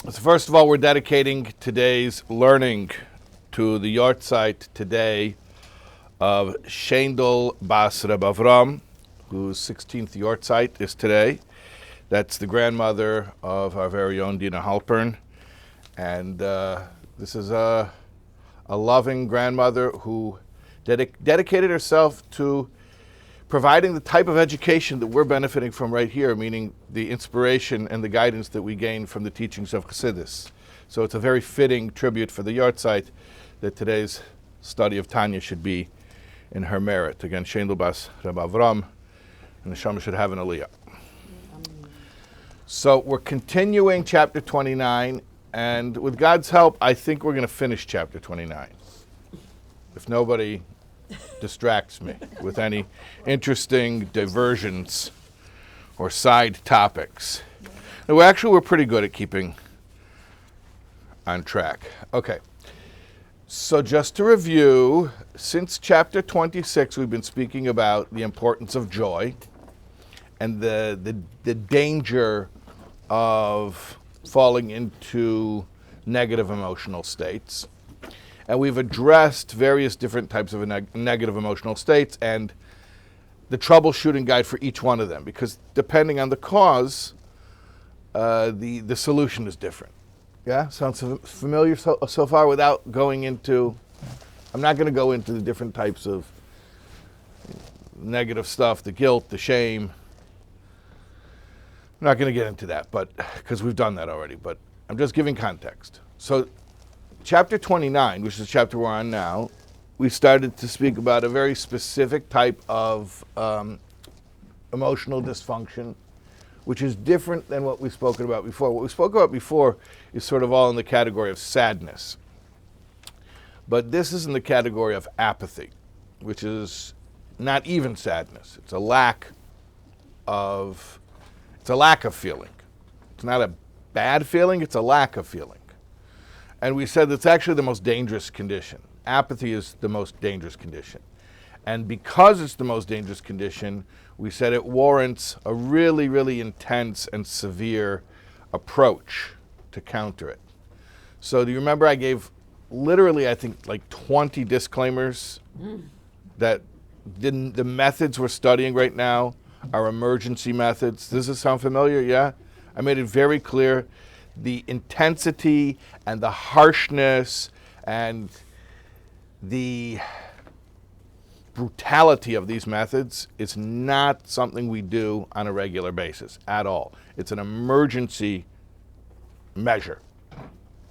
So first of all, we're dedicating today's learning to the yahrzeit today of Shendel Bas Reb Avram, whose 16th yahrzeit is today. That's the grandmother of our very own Dina Halpern. And this is a loving grandmother who dedicated herself to providing the type of education that we're benefiting from right here, meaning the inspiration and the guidance that we gain from the teachings of Chassidus. So it's a very fitting tribute for the yahrzeit that today's study of Tanya should be in her merit. Again, Shendel Bas Reb Avram, and the Neshama should have an aliyah. So we're continuing chapter 29, and with God's help, I think we're going to finish chapter 29. If nobody distracts me with any interesting diversions or side topics. No, we're pretty good at keeping on track. Okay. So just to review, since chapter 26, we've been speaking about the importance of joy and the danger of falling into negative emotional states. And we've addressed various different types of negative emotional states and the troubleshooting guide for each one of them, because depending on the cause, the solution is different. Yeah? Sounds familiar so far without going into, I'm not going to go into the different types of negative stuff, the guilt, the shame. I'm not going to get into that, but because we've done that already, but I'm just giving context. So chapter 29, which is the chapter we're on now, we started to speak about a very specific type of emotional dysfunction, which is different than what we've spoken about before. What we spoke about before is sort of all in the category of sadness. But this is in the category of apathy, which is not even sadness. It's a lack of feeling. It's not a bad feeling, it's a lack of feeling. And we said that's actually the most dangerous condition. Apathy is the most dangerous condition. And because it's the most dangerous condition, we said it warrants a really, really intense and severe approach to counter it. So do you remember I gave literally, I think, like 20 disclaimers that the methods we're studying right now are emergency methods. Does this sound familiar? Yeah? I made it very clear. The intensity and the harshness and the brutality of these methods is not something we do on a regular basis at all. It's an emergency measure.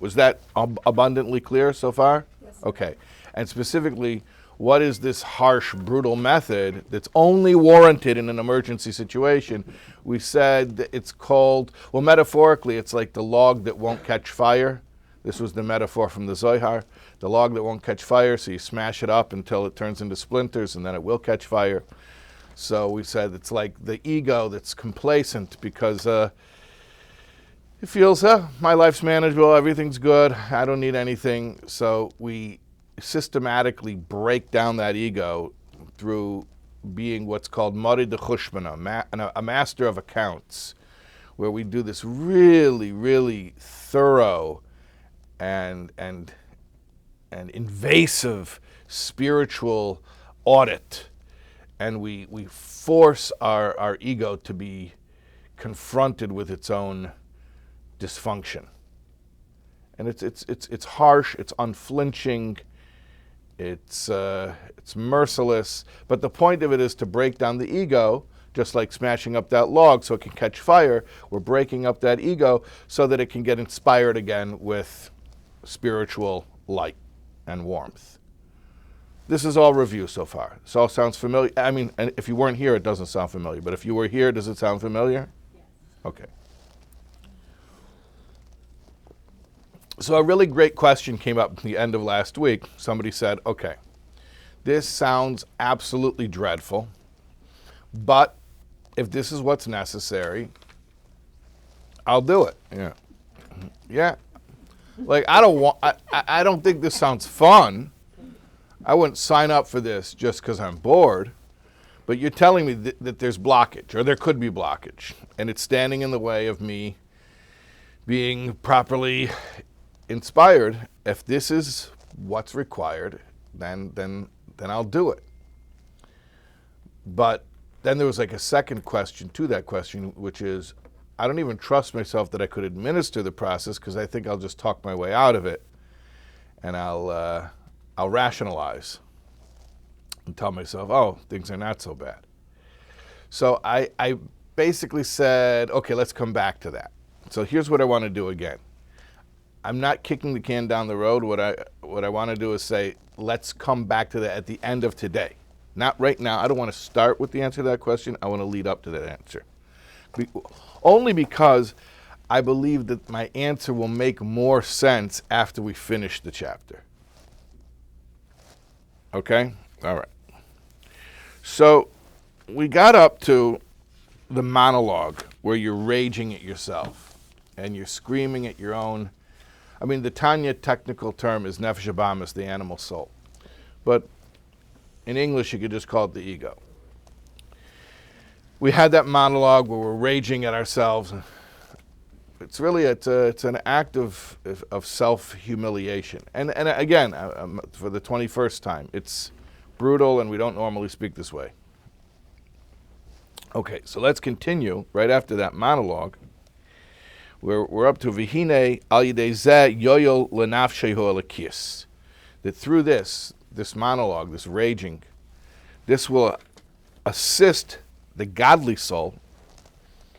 Was that abundantly clear so far? Yes. Okay. And specifically, what is this harsh, brutal method that's only warranted in an emergency situation? We said that it's called, well, metaphorically, it's like the log that won't catch fire. This was the metaphor from the Zohar. The log that won't catch fire, so you smash it up until it turns into splinters, and then it will catch fire. So we said it's like the ego that's complacent because it feels, my life's manageable, everything's good, I don't need anything. So we systematically break down that ego through being what's called Mari de Chushbana, a master of accounts, where we do this really, really thorough and invasive spiritual audit, and we force our ego to be confronted with its own dysfunction. And it's harsh, it's unflinching, it's merciless, but the point of it is to break down the ego, just like smashing up that log so it can catch fire. We're breaking up that ego so that it can get inspired again with spiritual light and warmth. This is all review so far. This all sounds familiar. I mean, and if you weren't here, it doesn't sound familiar, but if you were here, does it sound familiar? Yes. Okay. So a really great question came up at the end of last week. Somebody said, okay, this sounds absolutely dreadful, but if this is what's necessary, I'll do it. Yeah. Yeah. Like, I don't think this sounds fun. I wouldn't sign up for this just because I'm bored. But you're telling me that there's blockage, or there could be blockage, and it's standing in the way of me being properly inspired. If this is what's required, then I'll do it. But then there was like a second question to that question, which is, I don't even trust myself that I could administer the process, because I think I'll just talk my way out of it, and I'll rationalize and tell myself, oh, things are not so bad. So I basically said, okay, let's come back to that. So here's what I want to do again. I'm not kicking the can down the road. What I want to do is say, let's come back to that at the end of today. Not right now. I don't want to start with the answer to that question. I want to lead up to that answer. Only because I believe that my answer will make more sense after we finish the chapter. Okay? All right. So we got up to the monologue where you're raging at yourself and you're screaming at your own. I mean, the Tanya technical term is nefesh habahamis, the animal soul. But in English, you could just call it the ego. We had that monologue where we're raging at ourselves. It's really, it's an act of self-humiliation. And again, for the 21st time, it's brutal and we don't normally speak this way. Okay, so let's continue right after that monologue. We're up to Vihine al yidei zeh yoyol lenafshehu alakis. That through this monologue, this raging, this will assist the godly soul.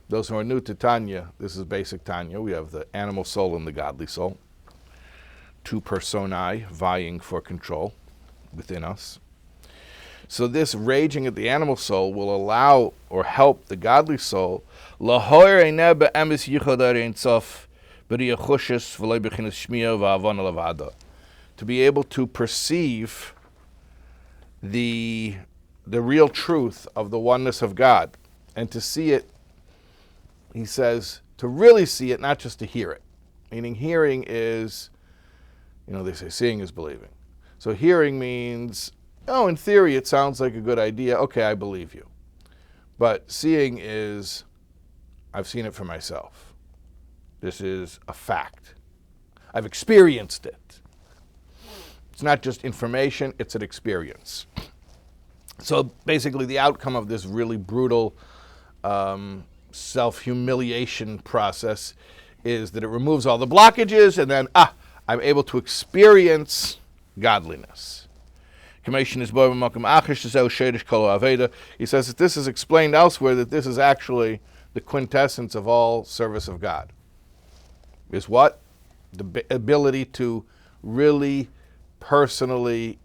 Those who are new to Tanya, this is basic Tanya. We have the animal soul and the godly soul. Two personae vying for control within us. So this raging at the animal soul will allow or help the godly soul to be able to perceive the real truth of the oneness of God, and to see it, he says, to really see it, not just to hear it. Meaning hearing is, they say seeing is believing. So hearing means, oh, in theory it sounds like a good idea. Okay, I believe you. But seeing is, I've seen it for myself. This is a fact. I've experienced it. It's not just information, it's an experience. So basically the outcome of this really brutal self-humiliation process is that it removes all the blockages, and then, I'm able to experience godliness. He says that this is explained elsewhere, that this is actually the quintessence of all service of God. Is what? The ability to really personally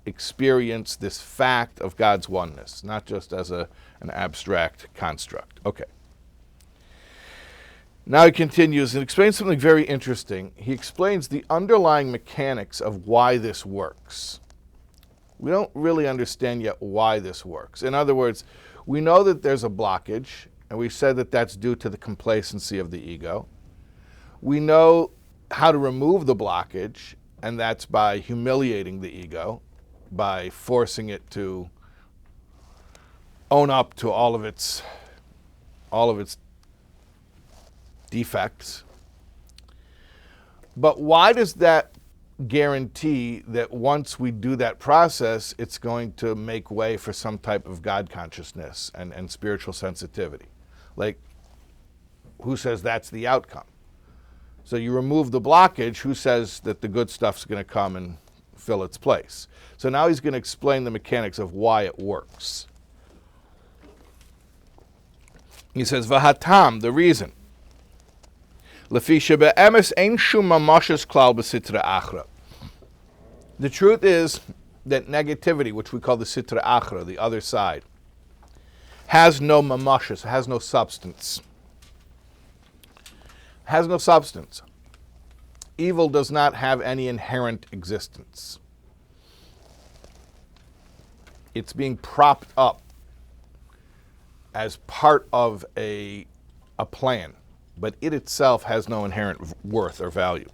experience this fact of God's oneness, not just as an abstract construct. Okay. Now he continues and explains something very interesting. He explains the underlying mechanics of why this works. We don't really understand yet why this works. In other words, we know that there's a blockage, and we said that that's due to the complacency of the ego. We know how to remove the blockage, and that's by humiliating the ego, by forcing it to own up to all of its defects. But why does that guarantee that once we do that process, it's going to make way for some type of God consciousness and spiritual sensitivity? Like, who says that's the outcome? So you remove the blockage, who says that the good stuff's going to come and fill its place? So now he's going to explain the mechanics of why it works. He says, Vahatam, the reason. The truth is that negativity, which we call the sitra achra, the other side, has no mamashas, has no substance. Has no substance. Evil does not have any inherent existence. It's being propped up as part of a plan, but it itself has no inherent worth or value.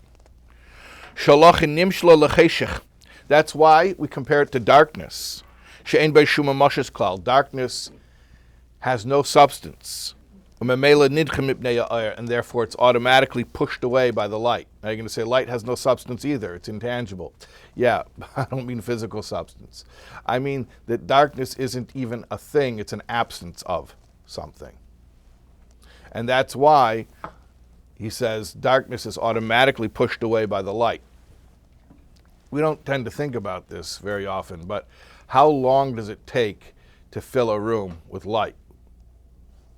That's why we compare it to darkness. Darkness has no substance. and therefore it's automatically pushed away by the light. Now you're going to say light has no substance either, it's intangible. Yeah, I don't mean physical substance. I mean that darkness isn't even a thing, it's an absence of something. And that's why he says darkness is automatically pushed away by the light. We don't tend to think about this very often, but how long does it take to fill a room with light?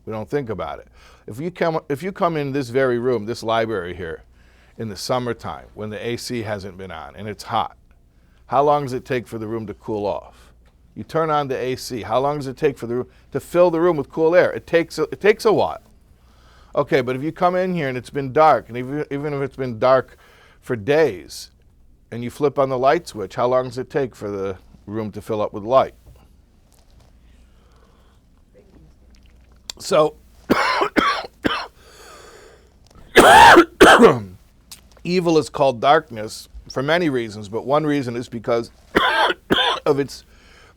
We don't think about it. If you come in this very room, this library here, in the summertime when the AC hasn't been on and it's hot, how long does it take for the room to cool off? You turn on the AC. How long does it take for the room to fill the room with cool air? It takes a while. Okay, but if you come in here and it's been dark, and even if it's been dark for days, and you flip on the light switch, how long does it take for the room to fill up with light? So, evil is called darkness for many reasons, but one reason is because of its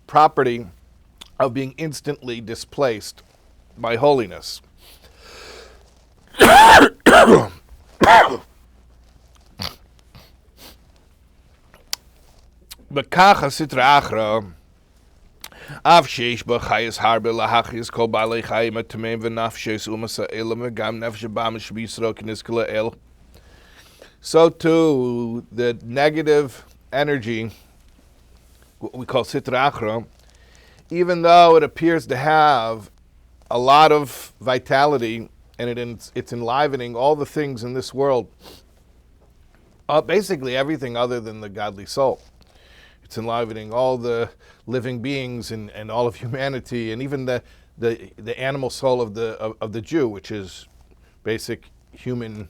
property of being instantly displaced by holiness. B'kacha sitra achra, av sheish b'chayis harbe lahachis kol b'alei chayim atameim v'nafshes umasa elam v'gam nefesh b'am shb'yisro k'nizkala el. So too, the negative energy, what we call sitra achra, even though it appears to have a lot of vitality and it's enlivening all the things in this world, basically everything other than the godly soul. It's enlivening all the living beings and all of humanity, and even the animal soul of the Jew, which is basic human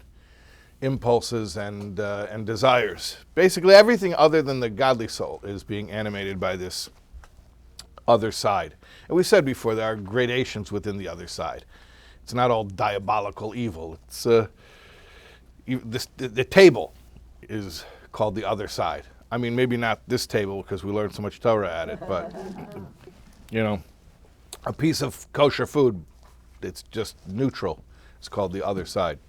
impulses and desires. Basically everything other than the godly soul is being animated by this other side. And we said before there are gradations within the other side. It's not all diabolical evil. It's the table is called the other side. I mean, maybe not this table because we learned so much Torah at it, but a piece of kosher food, it's just neutral. It's called the other side.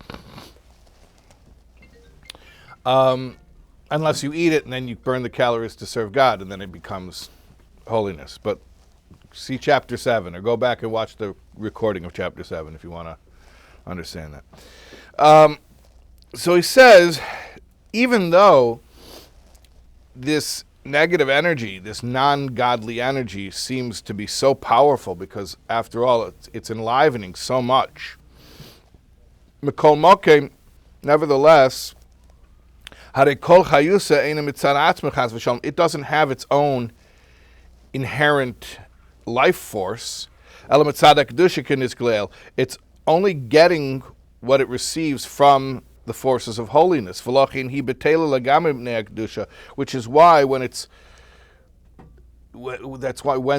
Unless you eat it and then you burn the calories to serve God, and then it becomes holiness. But see chapter 7, or go back and watch the recording of chapter 7 if you want to understand that. So he says, even though this negative energy, this non-godly energy, seems to be so powerful because, after all, it's enlivening so much, Mikol Mokem, nevertheless, it doesn't have its own inherent life force. It's only getting what it receives from the forces of holiness. Which is why when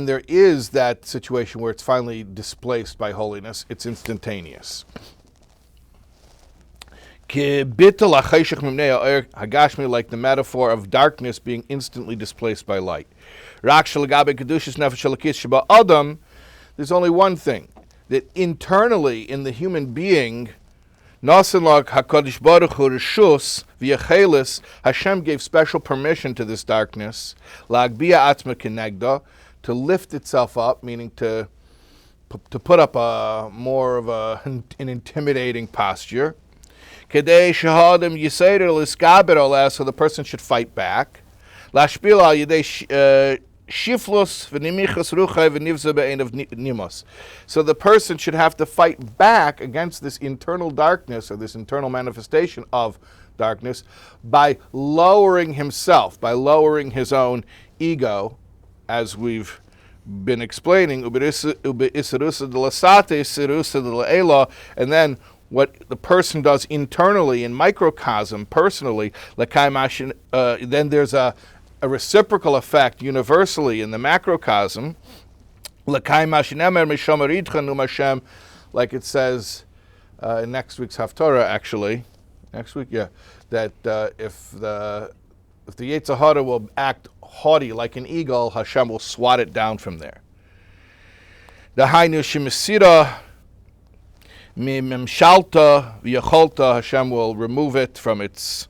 there is that situation where it's finally displaced by holiness, it's instantaneous. Like the metaphor of darkness being instantly displaced by light. There's only one thing, that internally in the human being, Hashem gave special permission to this darkness, to lift itself up, meaning to put up more of an intimidating posture, so the person should fight back. So the person should have to fight back against this internal darkness, or this internal manifestation of darkness, by lowering himself, by lowering his own ego, as we've been explaining, and then what the person does internally in microcosm, personally, then there's a reciprocal effect universally in the macrocosm, like it says in next week's Haftorah, actually, next week, that if the Yetzer Hara will act haughty like an eagle, Hashem will swat it down from there. The Hainu Shemisira Mimshalta v'yacholta, Hashem will remove it from its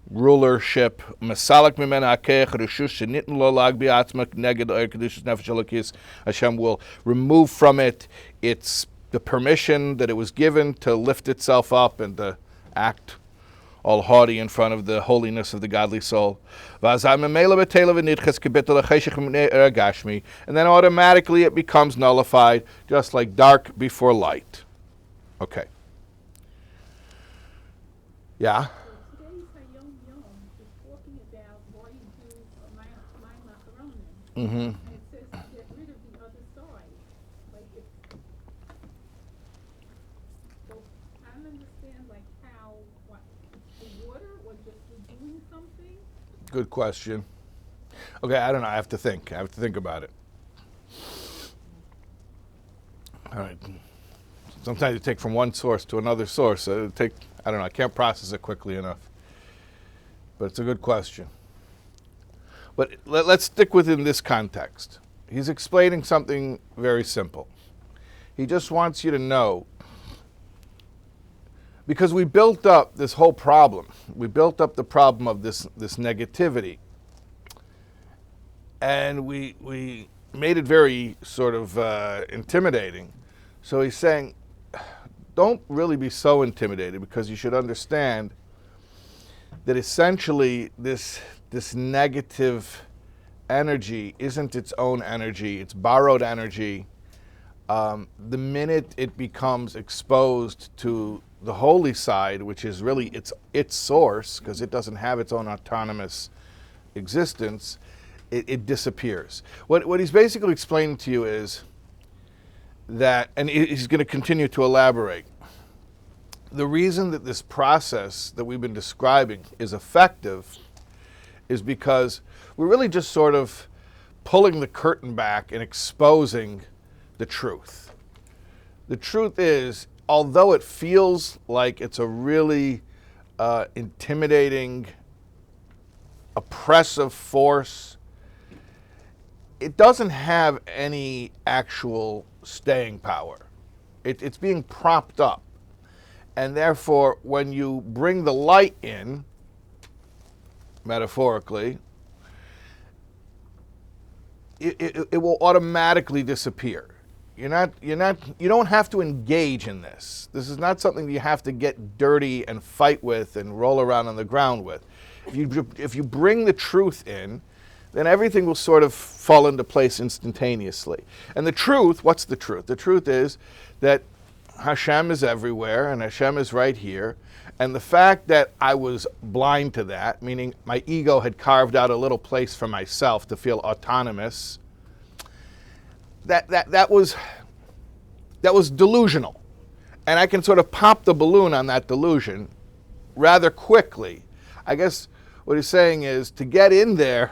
rulership. Masalak mimena akeach reshush shenitn lo lag bi'atzma neged oir kedushas nefesh elokis. Hashem will remove from it its the permission that it was given to lift itself up and to act all haughty in front of the holiness of the godly soul. And then automatically it becomes nullified, just like dark before light. Okay. Yeah? Today's Hayom Yom is talking about why you do my macaronin. Mm-hmm. And it says to get rid of the other side. Like if, so I don't understand like how, what, the water or just you're doing something? Good question. Okay, I don't know. I have to think about it. All right. Sometimes you take from one source to another source. I don't know. I can't process it quickly enough. But it's a good question. But let's stick within this context. He's explaining something very simple. He just wants you to know, because we built up this whole problem. We built up the problem of this negativity. And we made it very sort of intimidating. So he's saying, don't really be so intimidated, because you should understand that essentially this negative energy isn't its own energy. It's borrowed energy. The minute it becomes exposed to the holy side, which is really its source, because it doesn't have its own autonomous existence, it disappears. What he's basically explaining to you is that, and he's going to continue to elaborate, the reason that this process that we've been describing is effective is because we're really just sort of pulling the curtain back and exposing the truth. The truth is, although it feels like it's a really intimidating, oppressive force, it doesn't have any actual staying power. It's being propped up. And therefore, when you bring the light in, metaphorically, it will automatically disappear. You don't have to engage in this. This is not something you have to get dirty and fight with and roll around on the ground with. If you bring the truth in, then everything will sort of fall into place instantaneously. And the truth, what's the truth? The truth is that Hashem is everywhere, and Hashem is right here. And the fact that I was blind to that, meaning my ego had carved out a little place for myself to feel autonomous, that was delusional. And I can sort of pop the balloon on that delusion rather quickly. I guess what he's saying is to get in there,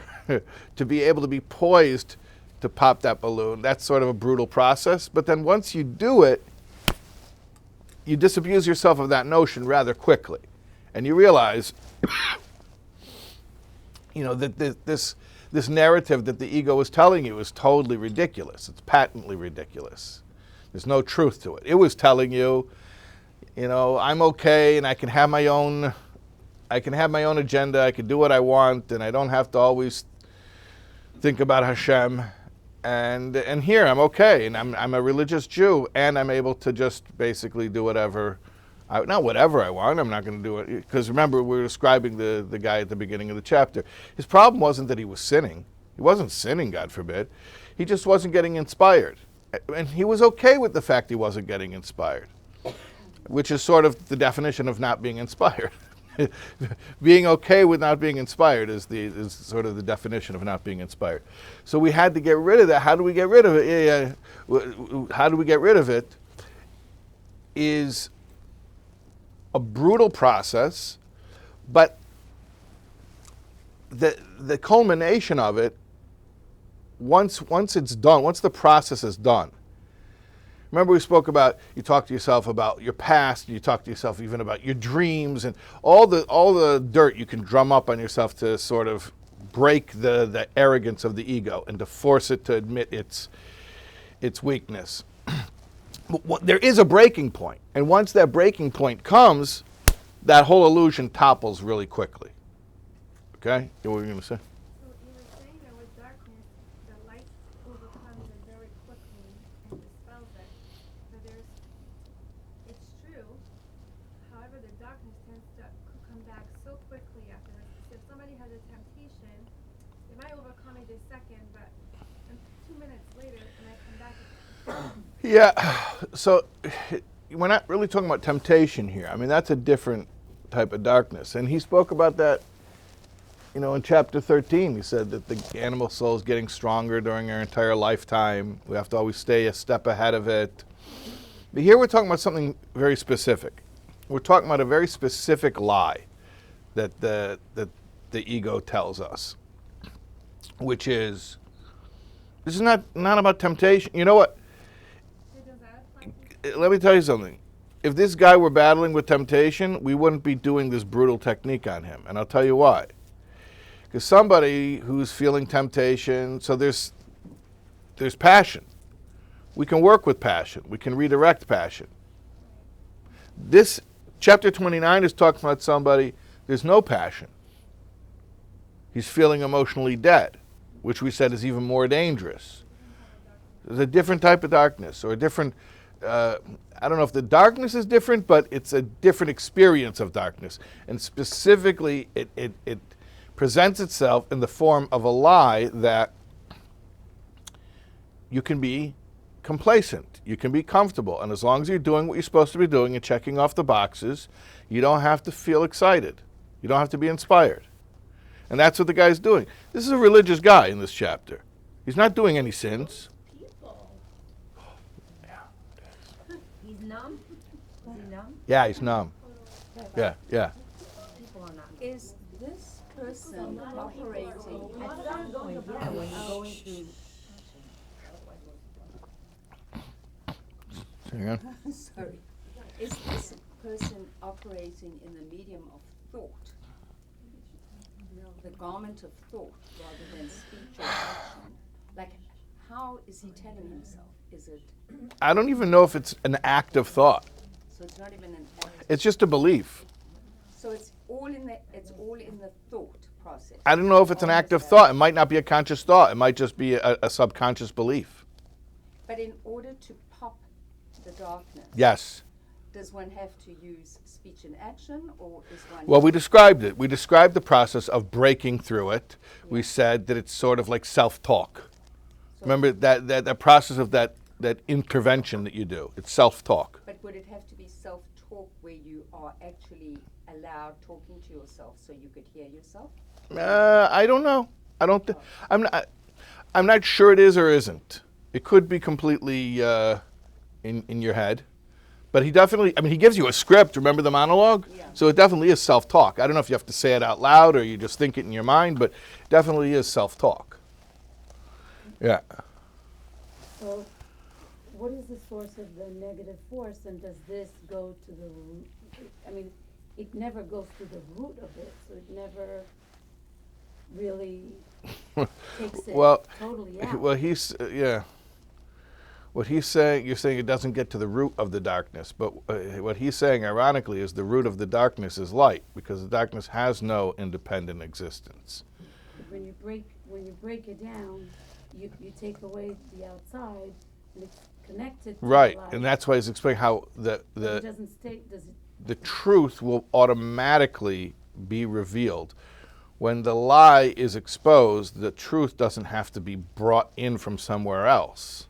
to be able to be poised to pop that balloon, that's sort of a brutal process. But then once you do it, you disabuse yourself of that notion rather quickly. And you realize, that this narrative that the ego is telling you is totally ridiculous. It's patently ridiculous. There's no truth to it. It was telling you, I'm okay and I can have my own agenda, I can do what I want, and I don't have to always think about Hashem. And here I'm okay, and I'm a religious Jew, and I'm able to just basically do whatever I want. I'm not going to do it, because remember, we were describing the guy at the beginning of the chapter. His problem wasn't that he was sinning. He wasn't sinning, God forbid. He just wasn't getting inspired. And he was okay with the fact he wasn't getting inspired, which is sort of the definition of not being inspired. Being okay with not being inspired is sort of the definition of not being inspired. So we had to get rid of that. How do we get rid of it? How do we get rid of it? Is a brutal process, but the culmination of it, once it's done, once the process is done. Remember we spoke about, you talk to yourself about your past, and you talk to yourself even about your dreams, and all the dirt you can drum up on yourself to sort of break the arrogance of the ego and to force it to admit its weakness. There is a breaking point, and once that breaking point comes, that whole illusion topples really quickly. Okay? What were you going to say? So you were saying that with darkness, the light overcomes it very quickly and dispels it. But it's true. However, the darkness could come back so quickly after this. If somebody has a temptation, they might overcome it this second, but 2 minutes later, it might come back again. Yeah, so we're not really talking about temptation here. I mean, that's a different type of darkness. And he spoke about that, in chapter 13. He said that the animal soul is getting stronger during our entire lifetime. We have to always stay a step ahead of it. But here we're talking about something very specific. We're talking about a very specific lie that the ego tells us, which is, this is not about temptation. You know what? Let me tell you something. If this guy were battling with temptation, we wouldn't be doing this brutal technique on him. And I'll tell you why. Because somebody who's feeling temptation, so there's passion. We can work with passion. We can redirect passion. This chapter 29 is talking about somebody, there's no passion. He's feeling emotionally dead, which we said is even more dangerous. There's a different type of darkness, or a different, I don't know if the darkness is different, but it's a different experience of darkness. And specifically, it presents itself in the form of a lie that you can be complacent, you can be comfortable, and as long as you're doing what you're supposed to be doing and checking off the boxes, you don't have to feel excited. You don't have to be inspired. And that's what the guy's doing. This is a religious guy in this chapter. He's not doing any sins. He's numb? Is he numb? Yeah, he's numb. Yeah. People are not. Is this person operating at some point, yeah, when you're going through, Hang on. sorry, is this person operating in the medium of thought? The garment of thought rather than speech or action? Like, how is he telling himself? Is it, I don't even know if it's an act of thought. so it's not even an act? It's just a belief. So it's all in the thought process? I don't know if it's an act of thought. It might not be a conscious thought. It might just be a subconscious belief. But in order to pop the darkness? Yes. Does one have to use speech and action, or is one... Well, we described it. We described the process of breaking through it. Yeah. We said that it's sort of like self-talk. So remember that process of that intervention that you do. It's self-talk. But would it have to be self-talk where you are actually allowed talking to yourself so you could hear yourself? I don't know. I'm not sure it is or isn't. It could be completely in your head. But he definitely, he gives you a script, remember the monologue? Yeah. So it definitely is self-talk. I don't know if you have to say it out loud or you just think it in your mind, but it definitely is self-talk. Yeah. So what is the source of the negative force, and does this go to the root? It never goes to the root of it, so it never really takes it totally out. Well, what he's saying, you're saying it doesn't get to the root of the darkness, but what he's saying, ironically, is the root of the darkness is light, because the darkness has no independent existence. When you break it down, you take away the outside, and it's connected to right, the light. and that's why he's explaining how It doesn't stay, does it? The truth will automatically be revealed. When the lie is exposed, the truth doesn't have to be brought in from somewhere else.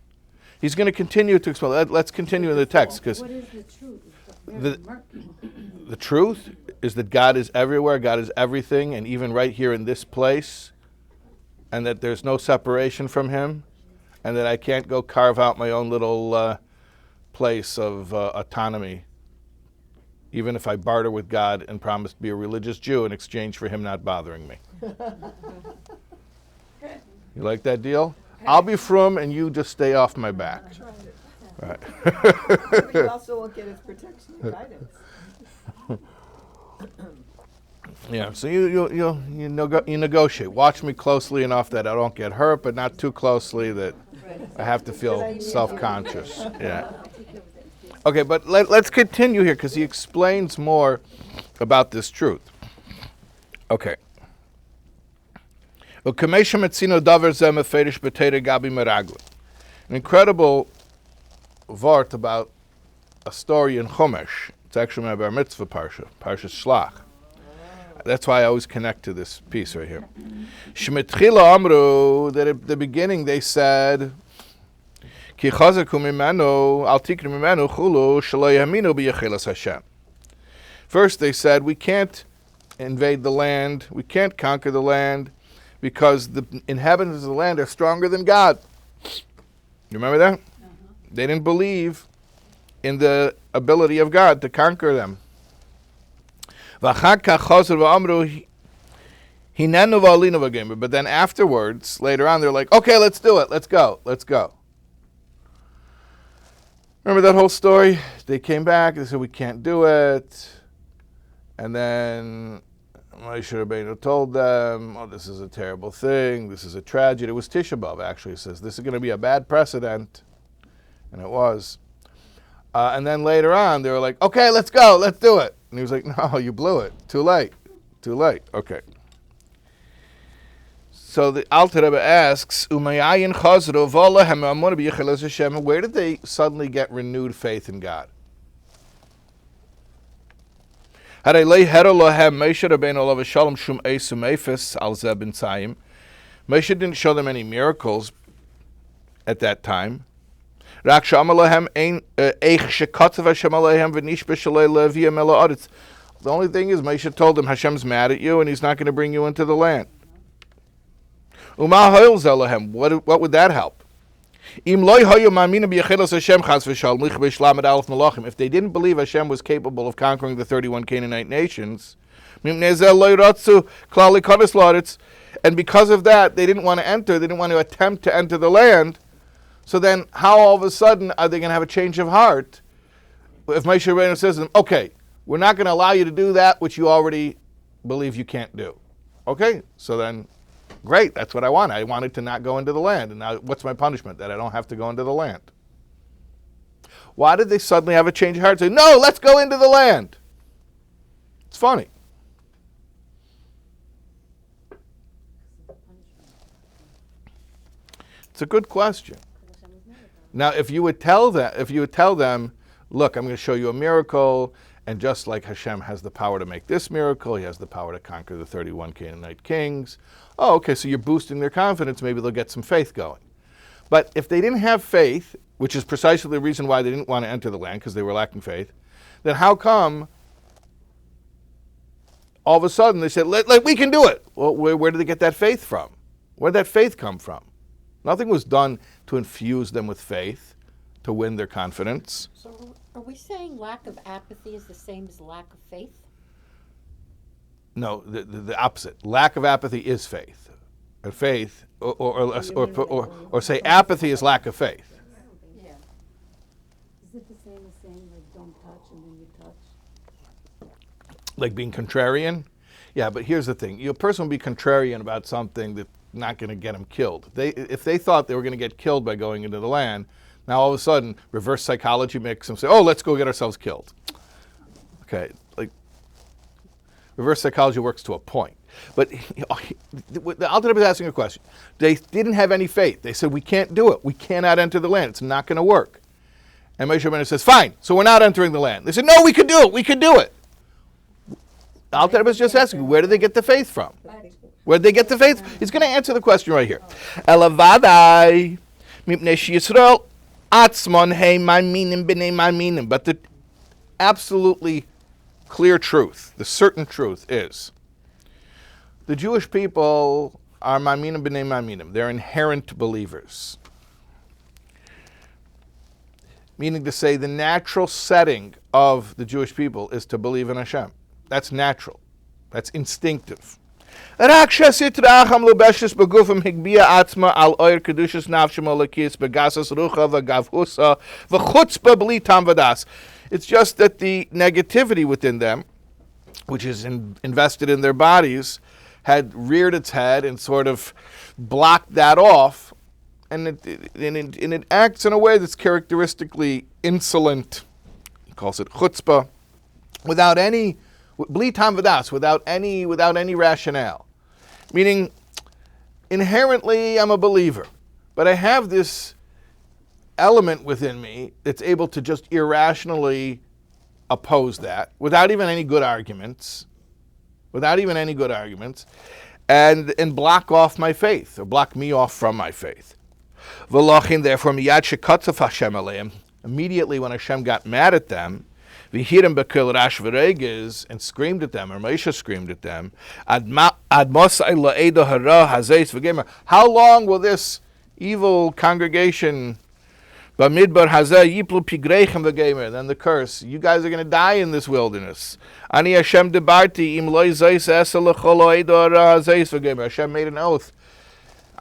He's going to continue to explain. Let's continue in the text, because What is the truth? It's very murky. The truth is that God is everywhere, God is everything, and even right here in this place, and that there's no separation from Him, and that I can't go carve out my own little place of autonomy, even if I barter with God and promise to be a religious Jew in exchange for Him not bothering me. You like that deal? I'll be frum and you just stay off my back. Right. But you also will get his protection and guidance. Yeah, so you negotiate. Watch me closely enough that I don't get hurt, but not too closely that I have to feel self-conscious. Yeah. Okay, but let's continue here because he explains more about this truth. Okay. An incredible vart about a story in Chumash. It's actually my bar mitzvah parsha, Parshas Shlach. That's why I always connect to this piece right here. Shmitchila amru, that at the beginning they said, Ki chazaku mimenu, al tiknu mimenu chulu, shelo yaminu b'yechilas Hashem. First they said, we can't invade the land, we can't conquer the land, because the inhabitants of the land are stronger than God. You remember that? They didn't believe in the ability of God to conquer them. But then afterwards, later on, they're like, okay, let's do it. Let's go. Remember that whole story? They came back, they said, we can't do it. And then Moshe Rabbeinu told them, oh, this is a terrible thing. This is a tragedy. It was Tisha B'Av, actually. It says, this is going to be a bad precedent. And it was. And then later on, they were like, okay, let's go. Let's do it. And he was like, no, you blew it. Too late. Okay. So the Alter Rebbe asks, where did they suddenly get renewed faith in God? Moshe didn't show them any miracles at that time. The only thing is, Moshe told them Hashem's mad at you and he's not going to bring you into the land. What would that help? If they didn't believe Hashem was capable of conquering the 31 Canaanite nations, and because of that, they didn't want to enter, they didn't want to attempt to enter the land, so then how all of a sudden are they going to have a change of heart if Moshe Rabbeinu says to them, okay, we're not going to allow you to do that which you already believe you can't do. Okay, so then great, that's what I want. I wanted to not go into the land. And now what's my punishment? That I don't have to go into the land. Why did they suddenly have a change of heart and say, no, let's go into the land? It's funny. It's a good question. Now, if you would tell them, look, I'm going to show you a miracle, and just like Hashem has the power to make this miracle, he has the power to conquer the 31 Canaanite kings. Oh, okay, so you're boosting their confidence. Maybe they'll get some faith going. But if they didn't have faith, which is precisely the reason why they didn't want to enter the land, because they were lacking faith, then how come all of a sudden they said, we can do it? Well, where did they get that faith from? Where did that faith come from? Nothing was done to infuse them with faith, to win their confidence. So are we saying lack of apathy is the same as lack of faith? No, the opposite. Lack of apathy is faith. And faith, or say apathy is lack of faith. Is it the same as saying, like, don't touch and then you touch? Like being contrarian? Yeah, but here's the thing. A person will be contrarian about something that's not going to get them killed. If they thought they were going to get killed by going into the land, now all of a sudden reverse psychology makes them say, oh, let's go get ourselves killed. Okay, like reverse psychology works to a point. But the Alter Rebbe is asking a question. They didn't have any faith. They said, we can't do it. We cannot enter the land. It's not going to work. And Moshe Rabbeinu says, fine, so we're not entering the land. They said, no, we can do it. We can do it. The Alter Rebbe is just asking, where did they get the faith from? Where did they get the faith? He's going to answer the question right here. Elavadai mipnei Yisrael atzmon hey ma'aminim b'nei ma'aminim. But the absolutely clear truth, the certain truth is, the Jewish people are ma'aminim b'nei ma'aminim. They're inherent believers. Meaning to say, the natural setting of the Jewish people is to believe in Hashem. That's natural. That's instinctive. But the It's just that the negativity within them, which is invested in their bodies, had reared its head and sort of blocked that off, and it acts in a way that's characteristically insolent calls it chutzpah, without any, bli tam v'das, without any rationale. Meaning, inherently, I'm a believer, but I have this element within me that's able to just irrationally oppose that without even any good arguments, and block off my faith, or block me off from my faith. V'lochin, therefore, miyad shekatzav Hashem aleim, immediately when Hashem got mad at them, v'hirim b'kol rash v'reges, and screamed at them, or Moshe screamed at them, ad mosai la'eda hara hazeis v'gemer, how long will this evil congregation Bamidbar hazeh yiplu pigreichem v'gemer, then the curse, you guys are going to die in this wilderness. Ani Hashem debarti im loy zeis esa l'chol la'eda hara hazeis v'gemer. Hashem made an oath,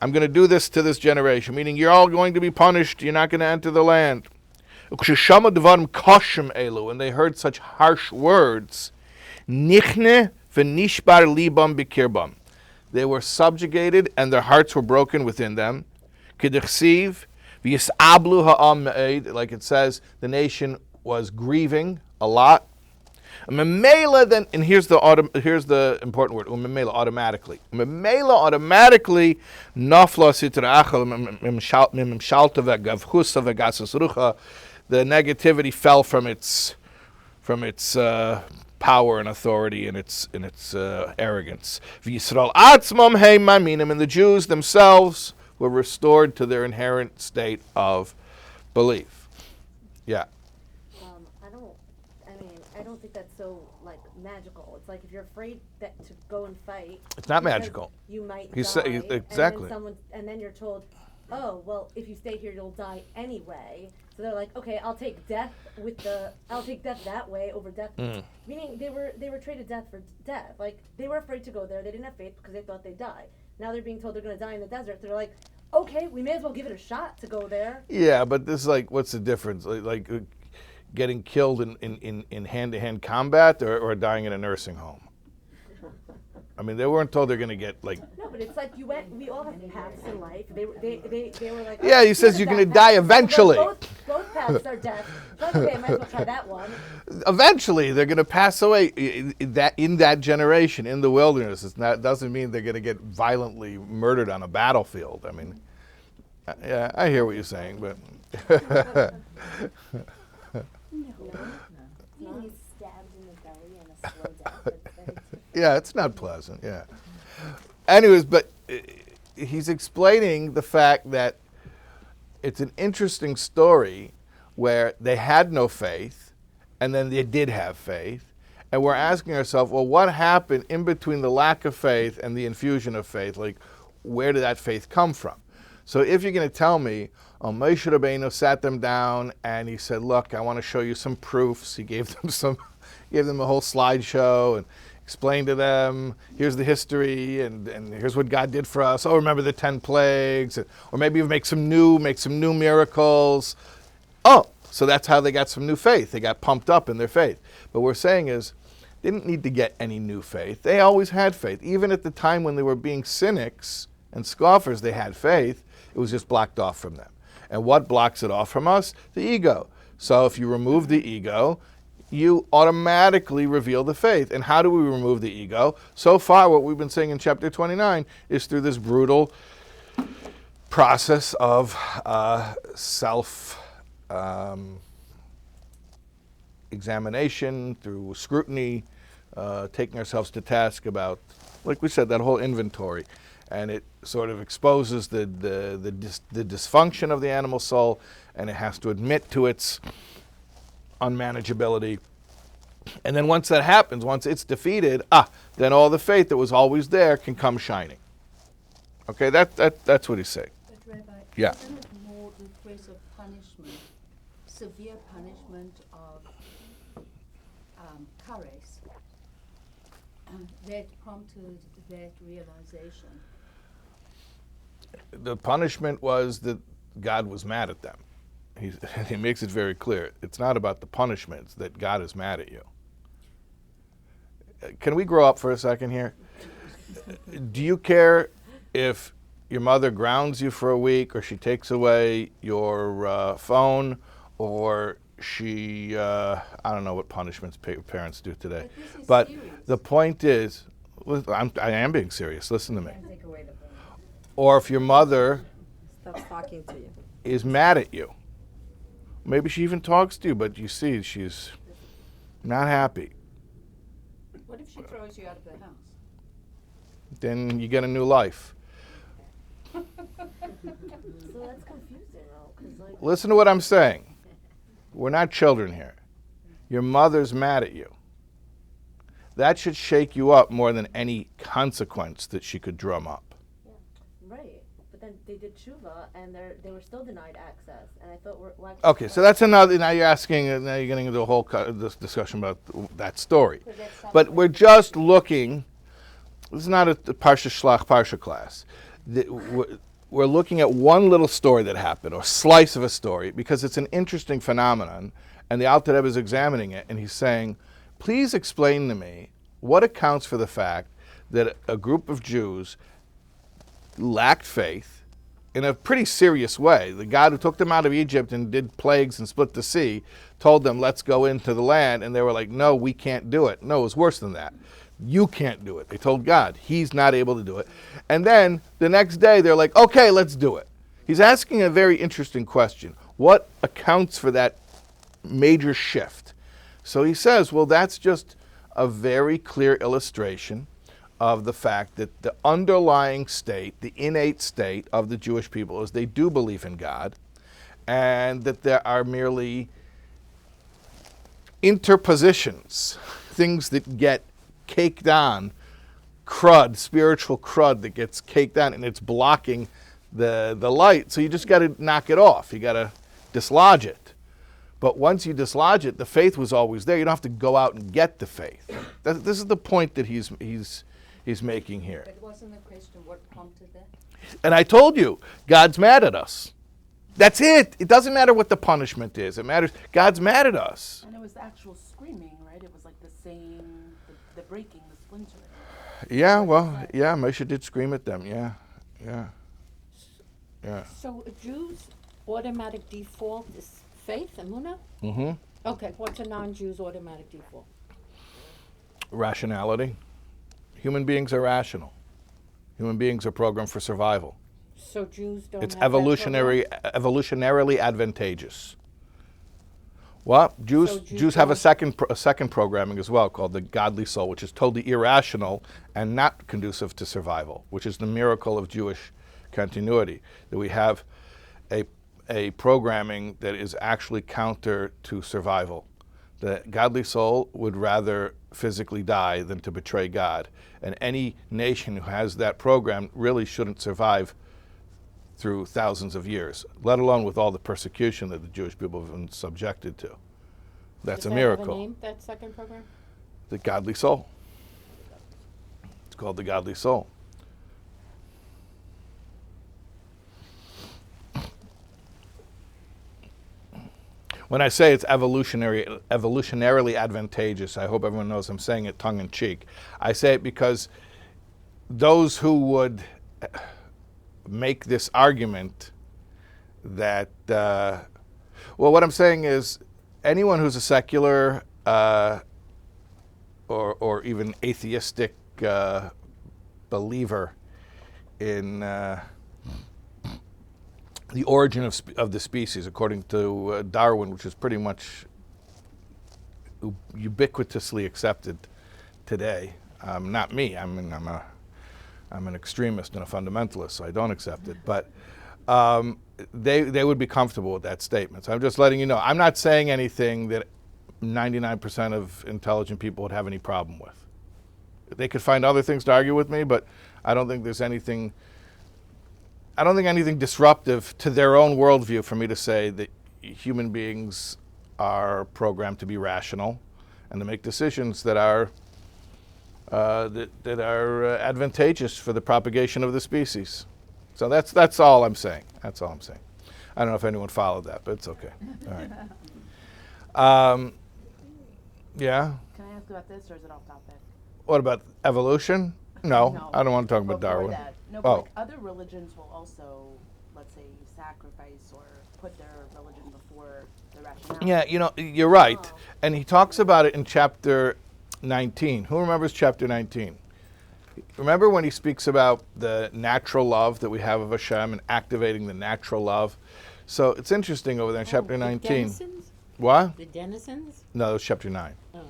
I'm going to do this to this generation, meaning you're all going to be punished, you're not going to enter the land. When they heard such harsh words, nichne v'nishbar libam b'kirbam, they were subjugated and their hearts were broken within them. K'dechsiv v'yisablu ha'am me'ed, like it says, the nation was grieving a lot. Memela, then, and here's the important word, memela, automatically. Memela, automatically, nafla sitra achal mimshalta v'gavchusa v'gasas rucha, the negativity fell from its power and authority and its arrogance. V'yisrael atzmam hey maminim, and the Jews themselves were restored to their inherent state of belief. Yeah. I don't think that's so magical. It's like if you're afraid to go and fight, it's not magical. You might die. Exactly. And then you're told, oh well, if you stay here, you'll die anyway. So they're like, okay, I'll take death that way over death. Meaning they were traded death for death. Like they were afraid to go there. They didn't have faith because they thought they'd die. Now they're being told they're going to die in the desert. So they're like, okay, we may as well give it a shot to go there. Yeah, but this is what's the difference? Like getting killed in hand-to-hand combat or dying in a nursing home? I mean, they weren't told they're going to get No, but it's like we all have paths in life. They were like. Yeah, he says you're going to die eventually. Both paths are death. So okay, I might as well try that one. Eventually, they're going to pass away in that generation, in the wilderness. It doesn't mean they're going to get violently murdered on a battlefield. I mean, yeah, I hear what you're saying, but... Being stabbed in the belly and a slow death. Yeah, it's not pleasant, yeah. Anyways, but he's explaining the fact that it's an interesting story where they had no faith, and then they did have faith, and we're asking ourselves, well, what happened in between the lack of faith and the infusion of faith? Like, where did that faith come from? So if you're going to tell me, Moshe Rabbeinu sat them down and he said, look, I want to show you some proofs. He gave them a whole slideshow and explained to them, here's the history and here's what God did for us. Oh, remember the 10 plagues, or maybe make some new miracles. Oh, so that's how they got some new faith. They got pumped up in their faith. But what we're saying is, they didn't need to get any new faith. They always had faith. Even at the time when they were being cynics and scoffers, they had faith. It was just blocked off from them. And what blocks it off from us? The ego. So if you remove the ego, you automatically reveal the faith. And how do we remove the ego? So far, what we've been saying in chapter 29 is through this brutal process of self-examination, through scrutiny, taking ourselves to task about, like we said, that whole inventory. And it sort of exposes the dysfunction of the animal soul, and it has to admit to its unmanageability. And then once that happens, once it's defeated, then all the faith that was always there can come shining. Okay, that's what he's saying. But Rabbi, Yeah. isn't it more the phrase of punishment, severe punishment of kares, that prompted that realization? The punishment was that God was mad at them. He makes it very clear. It's not about the punishment, it's that God is mad at you. Can we grow up for a second here? Do you care if your mother grounds you for a week, or she takes away your phone, or she I don't know what punishments parents do today. But this is But serious. the point is, I am being serious. Listen to me. Can't take away the phone. Or if your mother Stops talking to you. is mad at you, maybe she even talks to you, but you see she's not happy. What if she throws you out of the house? Then you get a new life. So that's confusing though, 'cause like. Listen to what I'm saying. We're not children here. Your mother's mad at you. That should shake you up more than any consequence that she could drum up. Right, but then they did tshuva and they were still denied access, and I thought Okay, so that's another. Now you're asking. Now you're getting into a whole this discussion about that story. But we're just looking. This is not a Parsha Shlach Parsha class. We're looking at one little story that happened, or slice of a story, because it's an interesting phenomenon, and the Alter Rebbe is examining it, and he's saying, please explain to me what accounts for the fact that a group of Jews lacked faith in a pretty serious way. The God who took them out of Egypt and did plagues and split the sea told them, let's go into the land, and they were like, no, we can't do it. No, it was worse than that. You can't do it. They told God. He's not able to do it. And then the next day they're like, okay, let's do it. He's asking a very interesting question. What accounts for that major shift? So he says, well, that's just a very clear illustration of the fact that the underlying state, the innate state of the Jewish people is they do believe in God, and that there are merely interpositions, things that get caked on, crud, spiritual crud that gets caked on, and it's blocking the light. So you just got to knock it off. You got to dislodge it. But once you dislodge it, the faith was always there. You don't have to go out and get the faith. This is the point that he's making here. But wasn't the question what prompted that? And I told you, God's mad at us. That's it. It doesn't matter what the punishment is. It matters God's mad at us. And it was the actual screaming, right? It was like the same, the breaking, the splintering. Yeah, well, yeah, Moshe did scream at them. Yeah. So a Jew's automatic default is faith, emunah? Mm-hmm. Okay, what's a non-Jew's automatic default? Rationality. Human beings are rational. Human beings are programmed for survival. So Jews don't It's have that evolutionarily advantageous. Well, Jews So Jews have a don't- second programming as well called the godly soul, which is totally irrational and not conducive to survival, which is the miracle of Jewish continuity, that we have a programming that is actually counter to survival. The godly soul would rather physically die than to betray God. And any nation who has that program really shouldn't survive through thousands of years, let alone with all the persecution that the Jewish people have been subjected to. That's Does a that have miracle. name, that second program? The godly soul. It's called the godly soul. When I say it's evolutionarily advantageous, I hope everyone knows I'm saying it tongue in cheek. I say it because those who would make this argument that, well, what I'm saying is anyone who's a secular or even atheistic believer in the origin of the species, according to Darwin, which is pretty much ubiquitously accepted today. Not me. I'm an extremist and a fundamentalist, so I don't accept it. But they would be comfortable with that statement. So I'm just letting you know. I'm not saying anything that 99% of intelligent people would have any problem with. They could find other things to argue with me, but I don't think there's anything. I don't think anything disruptive to their own worldview for me to say that human beings are programmed to be rational and to make decisions that are advantageous for the propagation of the species. So that's all I'm saying. That's all I'm saying. I don't know if anyone followed that, but it's okay. All right. Yeah. Can I ask about this, or is it off topic? What about evolution? No, I don't want to talk about Before Darwin. that. No, but Oh. like other religions will also, let's say, sacrifice or put their religion before the rationale. Yeah, you're right. And he talks about it in chapter 19. Who remembers chapter 19? Remember when he speaks about the natural love that we have of Hashem and activating the natural love? So it's interesting over there in chapter 19. The denizens? What? The denizens? No, it was chapter 9. Oh.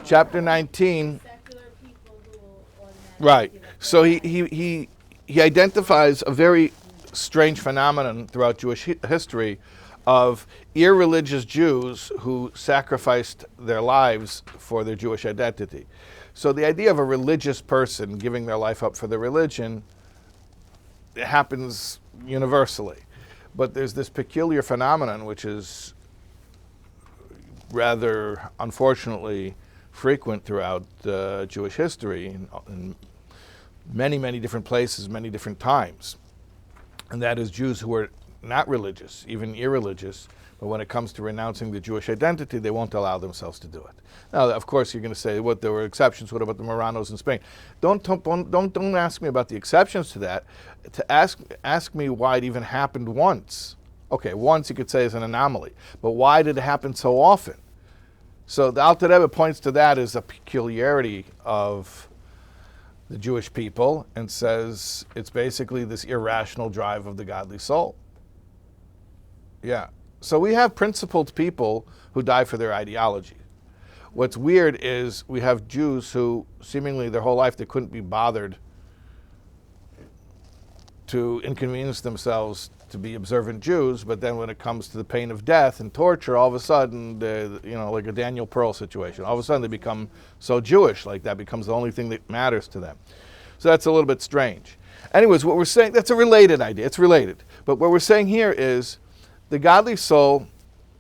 Chapter 19. Secular people who will automatically Right. give up So their he identifies a very strange phenomenon throughout Jewish history of irreligious Jews who sacrificed their lives for their Jewish identity. So the idea of a religious person giving their life up for their religion, it happens universally. But there's this peculiar phenomenon which is rather unfortunately frequent throughout Jewish history in many, many different places, many different times. And that is Jews who are not religious, even irreligious, but when it comes to renouncing the Jewish identity, they won't allow themselves to do it. Now, of course, you're going to say, what, there were exceptions. What about the Moranos in Spain? Don't ask me about the exceptions to that. To ask me why it even happened once. Okay, once you could say is an anomaly, but why did it happen so often? So the Alter Rebbe points to that as a peculiarity of the Jewish people and says it's basically this irrational drive of the godly soul. Yeah. So we have principled people who die for their ideology. What's weird is we have Jews who seemingly their whole life they couldn't be bothered to inconvenience themselves to be observant Jews, but then when it comes to the pain of death and torture, all of a sudden, like a Daniel Pearl situation, all of a sudden they become so Jewish, like that becomes the only thing that matters to them. So that's a little bit strange. Anyways, what we're saying, that's a related idea, it's related. But what we're saying here is the godly soul,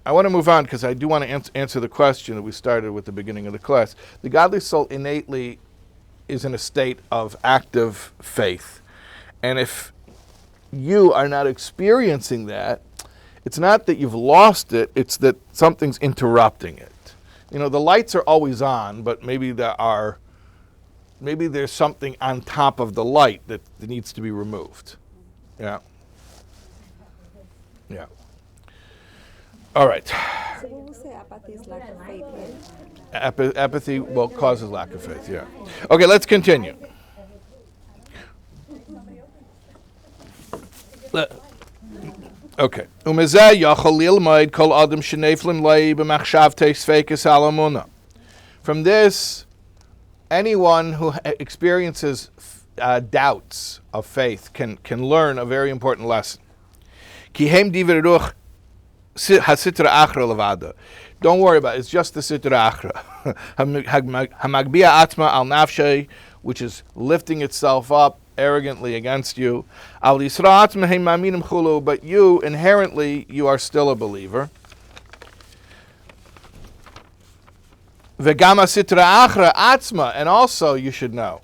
I want to move on because I do want to answer the question that we started with the beginning of the class. The godly soul innately is in a state of active faith. And if you are not experiencing that, it's not that you've lost it, it's that something's interrupting it. The lights are always on, but maybe there's something on top of the light that needs to be removed. Yeah. Yeah. All right. So when we say apathy is lack of faith here? Apathy, causes lack of faith, yeah. Okay, let's continue. Okay. From this, anyone who experiences doubts of faith can learn a very important lesson. Don't worry about it. It's just the Sitra Achra, which is lifting itself up arrogantly against you. But you, inherently, you are still a believer. And also, you should know,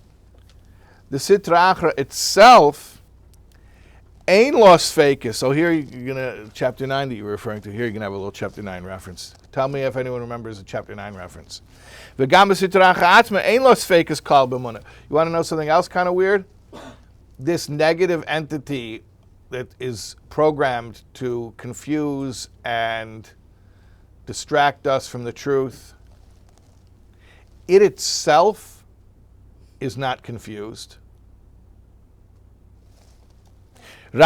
the Sitra Achra itself ain't lost fakis. So here you're gonna chapter 9 that you're referring to. Here you're gonna have a little chapter 9 reference. Tell me if anyone remembers the chapter 9 reference. Ain't lost fakis called b'muna. You want to know something else kind of weird? This negative entity that is programmed to confuse and distract us from the truth, it itself is not confused. It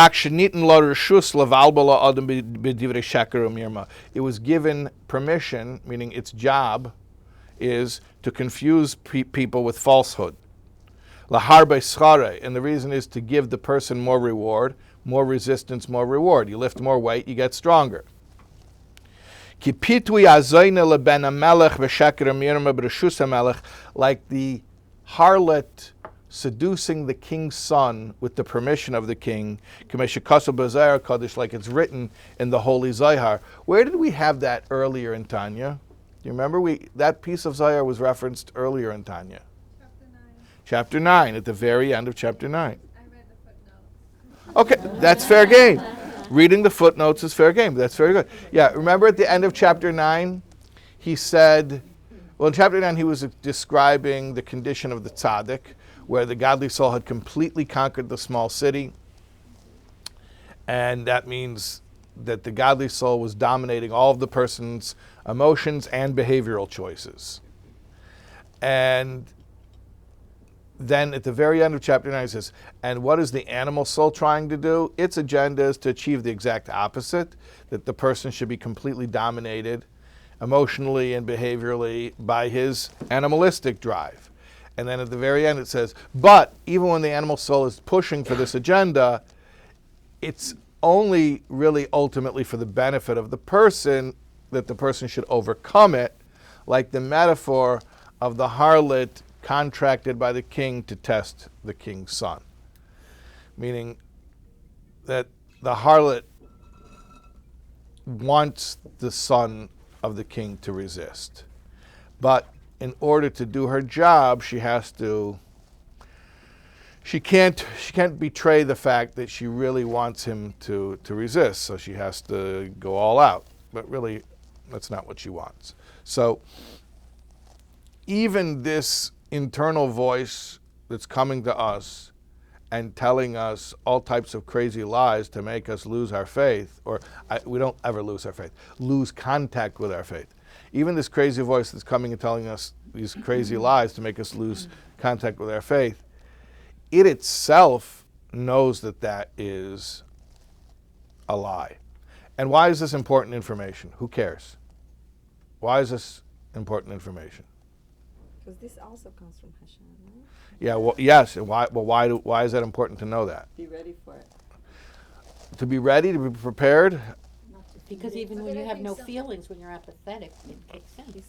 was given permission, meaning its job is to confuse people with falsehood. And the reason is to give the person more reward, more resistance, more reward. You lift more weight, you get stronger. Like the harlot seducing the king's son with the permission of the king, like it's written in the Holy Zohar. Where did we have that earlier in Tanya? You remember that piece of Zohar was referenced earlier in Tanya? Chapter 9, at the very end of chapter 9. I read the footnotes. Okay, that's fair game. Reading the footnotes is fair game. That's very good. Yeah, remember at the end of chapter 9, he said, in chapter 9 he was describing the condition of the tzaddik, where the godly soul had completely conquered the small city. And that means that the godly soul was dominating all of the person's emotions and behavioral choices. And then at the very end of chapter 9 it says, and what is the animal soul trying to do? Its agenda is to achieve the exact opposite, that the person should be completely dominated emotionally and behaviorally by his animalistic drive. And then at the very end it says, but even when the animal soul is pushing for this agenda, it's only really ultimately for the benefit of the person that the person should overcome it, like the metaphor of the harlot contracted by the king to test the king's son. Meaning that the harlot wants the son of the king to resist. But in order to do her job, she can't betray the fact that she really wants him to resist, so she has to go all out. But really, that's not what she wants. So even this internal voice that's coming to us and telling us all types of crazy lies to make us lose our faith, we don't ever lose our faith, lose contact with our faith. Even this crazy voice that's coming and telling us these crazy lies to make us lose contact with our faith, it itself knows that that is a lie. And why is this important information? Who cares? Why is this important information? Because this also comes from Hashem, right? Yeah, well, yes. And why is that important to know that? Be ready for it. To be ready, to be prepared. Because even when you have no feelings, when you're apathetic, it kicks in.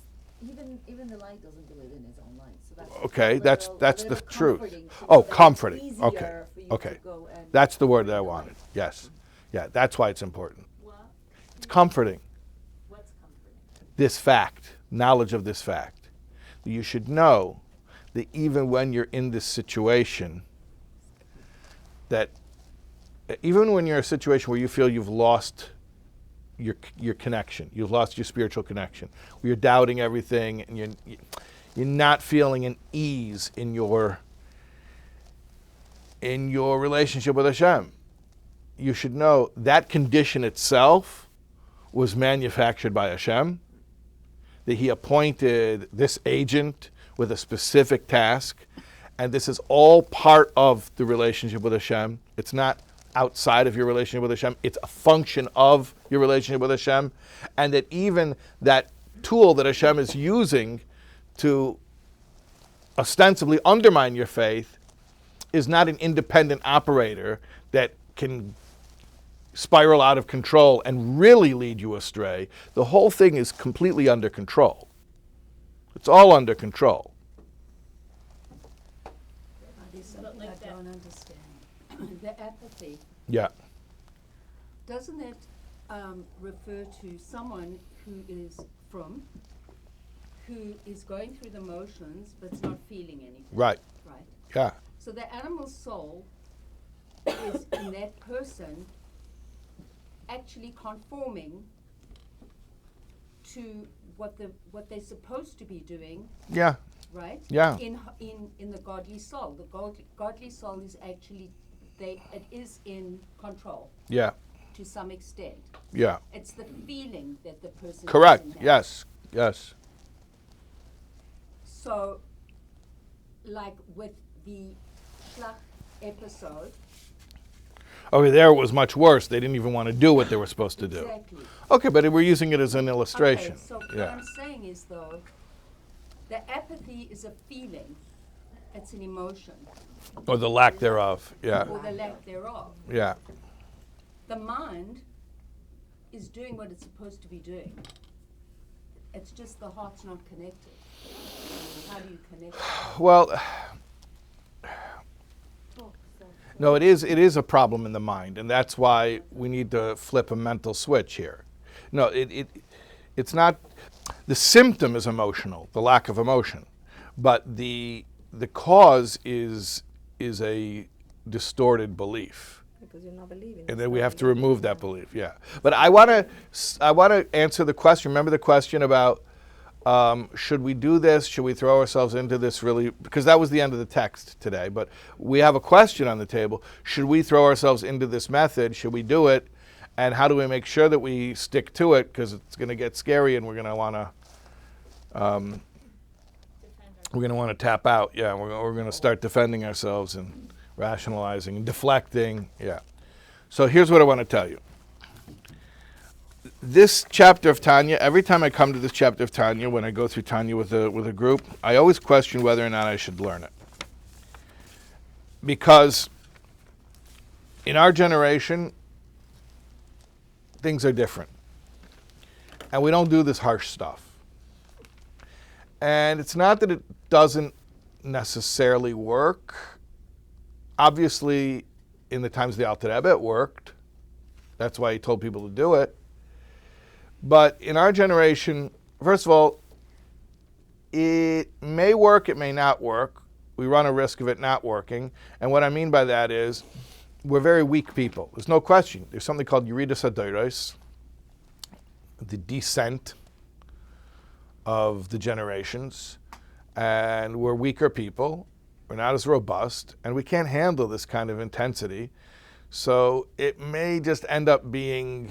Even the light doesn't do it in its own light. So that's Okay, that's the truth. comforting to Oh, know that it's comforting. easier Okay, for you okay. to go and That's the word that I find the wanted. light. Yes. Yeah, that's why it's important. What? It's comforting. What's comforting? This fact, knowledge of this fact. You should know that even when you're in this situation, that even when you're in a situation where you feel you've lost your connection, you've lost your spiritual connection, where you're doubting everything and you're not feeling an ease in your relationship with Hashem, you should know that condition itself was manufactured by Hashem, that He appointed this agent with a specific task, and this is all part of the relationship with Hashem. It's not outside of your relationship with Hashem. It's a function of your relationship with Hashem, and that even that tool that Hashem is using to ostensibly undermine your faith is not an independent operator that can spiral out of control and really lead you astray. The whole thing is completely under control. It's all under control. There's something I don't understand. The apathy, Yeah. doesn't it refer to someone who is who is going through the motions but's not feeling anything? Right. Right. Yeah. So the animal soul is in that person actually conforming to what they're supposed to be doing, Yeah. right? Yeah. In the godly soul. The godly soul is actually it is in control Yeah. to some extent. Yeah. It's the feeling that the person Correct. doesn't have. Yes. Yes. So, like with the Schlach episode. Okay, there it was much worse. They didn't even want to do what they were supposed to do. Exactly. Okay, but we're using it as an illustration. Okay, so what Yeah. I'm saying is though, the apathy is a feeling. It's an emotion. Or the lack thereof. Yeah. Or the lack thereof. Yeah. The mind is doing what it's supposed to be doing. It's just the heart's not connected. How do you connect it? Well, no, it is a problem in the mind, and that's why we need to flip a mental switch here. No, it's not. The symptom is emotional, the lack of emotion, but the cause is a distorted belief. Because you're not believing. And then we have to remove that belief. Yeah, but I want to answer the question. Remember the question about should we do this? Should we throw ourselves into this really? Because that was the end of the text today. But we have a question on the table. Should we throw ourselves into this method? Should we do it? And how do we make sure that we stick to it, because it's going to get scary and we're going to want to tap out. Yeah, we're going to start defending ourselves and rationalizing and deflecting. Yeah. So here's what I want to tell you. This chapter of Tanya, every time I come to this chapter of Tanya, when I go through Tanya with a group, I always question whether or not I should learn it. Because in our generation, things are different. And we don't do this harsh stuff. And it's not that it doesn't necessarily work. Obviously, in the times of the Alter Rebbe, it worked. That's why he told people to do it. But in our generation, first of all, it may work, it may not work. We run a risk of it not working. And what I mean by that is, we're very weak people. There's no question. There's something called Yeridas HaDoros, the descent of the generations. And we're weaker people. We're not as robust. And we can't handle this kind of intensity. So it may just end up being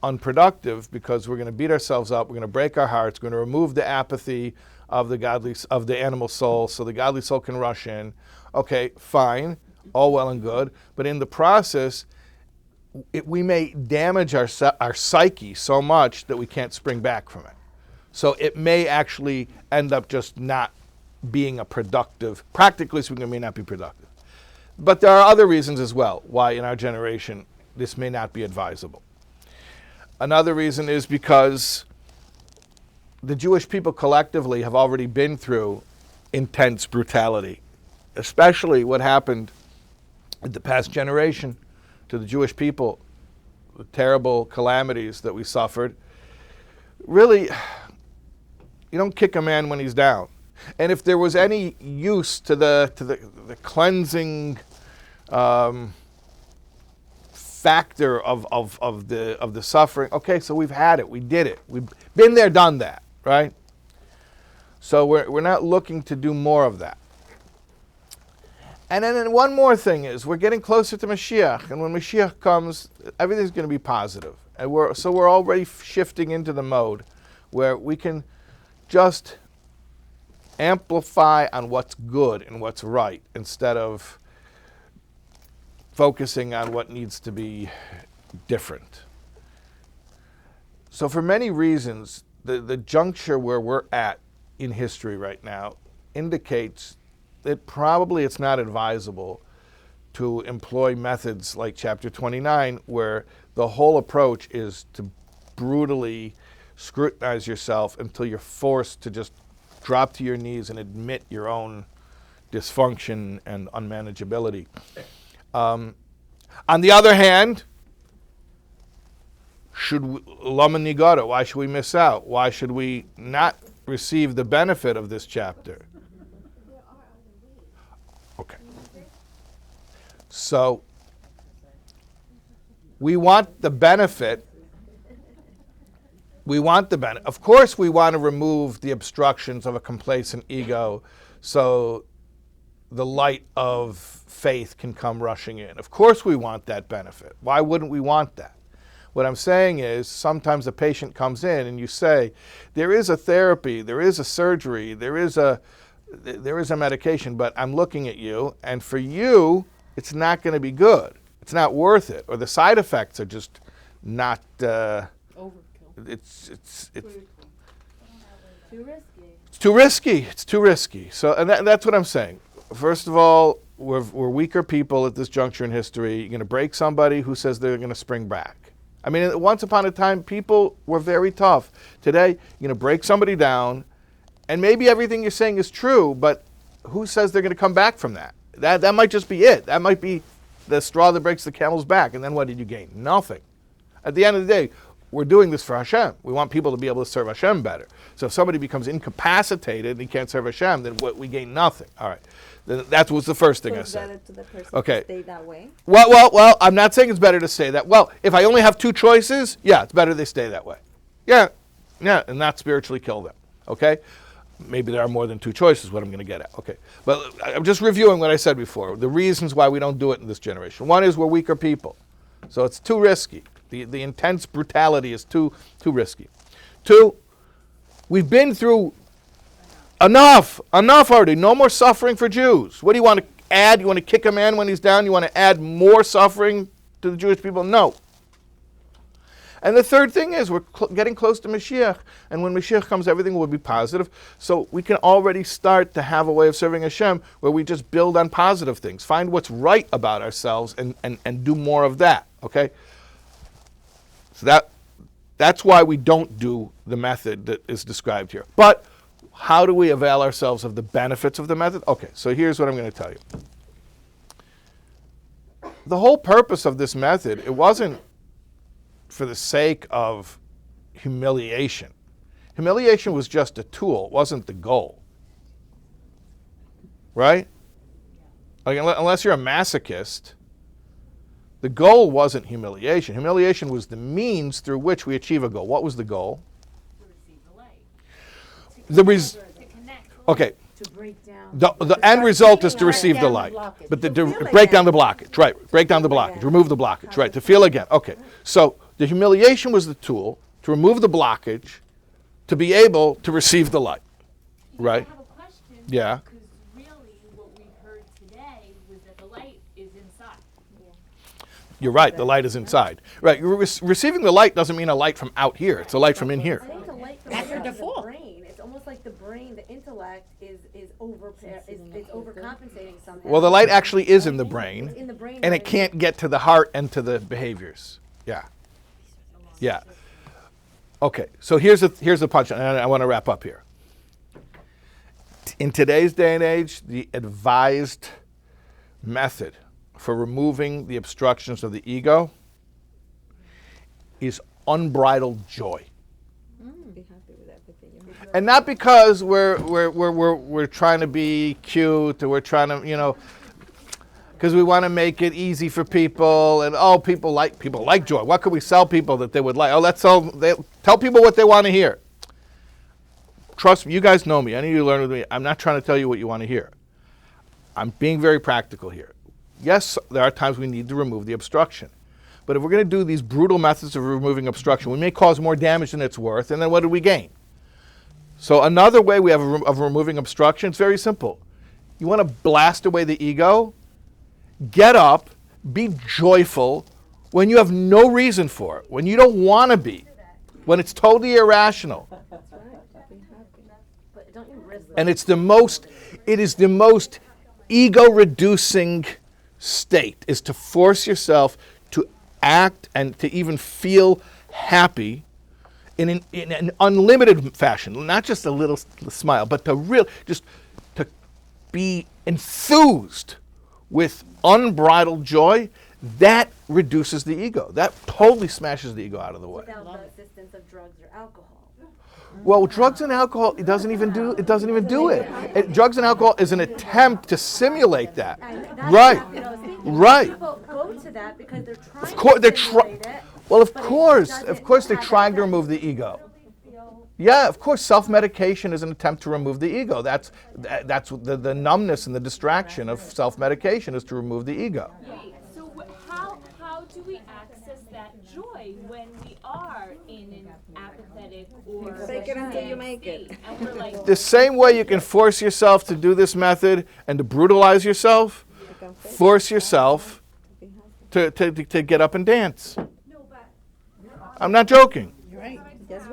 unproductive, because we're going to beat ourselves up, we're going to break our hearts, we're going to remove the apathy of the animal soul, so the godly soul can rush in. Okay, fine, all well and good, but in the process, we may damage our psyche so much that we can't spring back from it. So it may actually end up just not being a productive, practically speaking, it may not be productive. But there are other reasons as well why in our generation this may not be advisable. Another reason is because the Jewish people collectively have already been through intense brutality, especially what happened in the past generation to the Jewish people, the terrible calamities that we suffered. Really, you don't kick a man when he's down. And if there was any use to the cleansing factor of the suffering, okay, so we've had it, we did it, we've been there, done that, right? So we're not looking to do more of that. And then one more thing is, we're getting closer to Mashiach, and when Mashiach comes, everything's going to be positive. And we're already shifting into the mode where we can just amplify on what's good and what's right, instead of focusing on what needs to be different. So for many reasons, the juncture where we're at in history right now indicates that probably it's not advisable to employ methods like Chapter 29, where the whole approach is to brutally scrutinize yourself until you're forced to just drop to your knees and admit your own dysfunction and unmanageability. On the other hand, why should we miss out? Why should we not receive the benefit of this chapter? Okay. So, we want the benefit. Of course, we want to remove the obstructions of a complacent ego so the light of faith can come rushing in. Of course we want that benefit. Why wouldn't we want that? What I'm saying is, sometimes a patient comes in and you say, there is a therapy, there is a surgery, there is a medication, but I'm looking at you, and for you, it's not going to be good. It's not worth it, or the side effects are just not. Overkill. It's Too risky. It's too risky. It's too risky. So, and that's what I'm saying. First of all, we're weaker people at this juncture in history. You're going to break somebody who says they're going to spring back. I mean, once upon a time, people were very tough. Today, you're going to break somebody down, and maybe everything you're saying is true, but who says they're going to come back from that? That might just be it. That might be the straw that breaks the camel's back. And then what did you gain? Nothing. At the end of the day, we're doing this for Hashem. We want people to be able to serve Hashem better. So if somebody becomes incapacitated and he can't serve Hashem, then we gain nothing. All right. Then that was the first thing I said. It's better to the person Okay. to stay that way. Well, I'm not saying it's better to stay that. Well, if I only have two choices, yeah, it's better they stay that way. Yeah, and not spiritually kill them. Okay? Maybe there are more than two choices, what I'm going to get at. Okay. But I'm just reviewing what I said before, the reasons why we don't do it in this generation. One is we're weaker people. So it's too risky. The intense brutality is too risky. 2, we've been through enough already. No more suffering for Jews. What do you want to add? You want to kick a man when he's down? You want to add more suffering to the Jewish people? No. And the third thing is we're getting close to Mashiach, and when Mashiach comes, everything will be positive. So we can already start to have a way of serving Hashem where we just build on positive things, find what's right about ourselves, and do more of that. Okay. So that's why we don't do the method that is described here. But how do we avail ourselves of the benefits of the method? Okay, so here's what I'm going to tell you. The whole purpose of this method, it wasn't for the sake of humiliation. Humiliation was just a tool, it wasn't the goal. Right? Like, unless you're a masochist, the goal wasn't humiliation. Humiliation was the means through which we achieve a goal. What was the goal? To receive the light. Okay. To break down. The end result is to receive the light. But to break down the blockage, right. Break down the blockage, remove the blockage, right. To feel again. Okay. So the humiliation was the tool to remove the blockage to be able to receive the light. Right? I have a question. Yeah. Because really what we heard today was that the light is inside. You're right, the light is inside. Right. Receiving the light doesn't mean a light from out here. It's a light from in here. I think the light from That's the her default. brain. It's almost like the brain, the intellect is overcompensating somehow. Well, the light actually is in the brain, It's in the brain, and but it can't get to the heart and to the behaviors. Yeah. Yeah. Okay, so here's the punchline, and I want to wrap up here. In today's day and age, the advised method for removing the obstructions of the ego is unbridled joy. Be happy with everything. And not because we're trying to be cute or we're trying to, because we want to make it easy for people, and people like joy. What could we sell people that they would like? Tell people what they want to hear. Trust me, you guys know me. Any of you learn with me. I'm not trying to tell you what you want to hear. I'm being very practical here. Yes, there are times we need to remove the obstruction. But if we're going to do these brutal methods of removing obstruction, we may cause more damage than it's worth, and then what do we gain? So another way we have of removing obstruction is very simple. You want to blast away the ego? Get up, be joyful when you have no reason for it, when you don't want to be, when it's totally irrational. But don't you risk And it is the most ego-reducing state, is to force yourself to act and to even feel happy in an unlimited fashion, not just a little smile, but to be enthused with unbridled joy. That reduces the ego. That totally smashes the ego out of the way. without the assistance of drugs or alcohol. Well, drugs and alcohol, it doesn't even do it. Drugs and alcohol is an attempt to simulate that. Right. Right. People go to that because they're trying Of course, to simulate it. Well, of but it course doesn't they're have trying that to remove the ego. Yeah, of course, self-medication is an attempt to remove the ego. That's the numbness and the distraction of self-medication is to remove the ego. So how do we access that joy when we are in an apathetic or Fake it until you sad make it. state? And we're like, The same way you can force yourself to do this method and to brutalize yourself, force yourself to get up and dance. I'm not joking. That's right. That's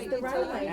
the right way.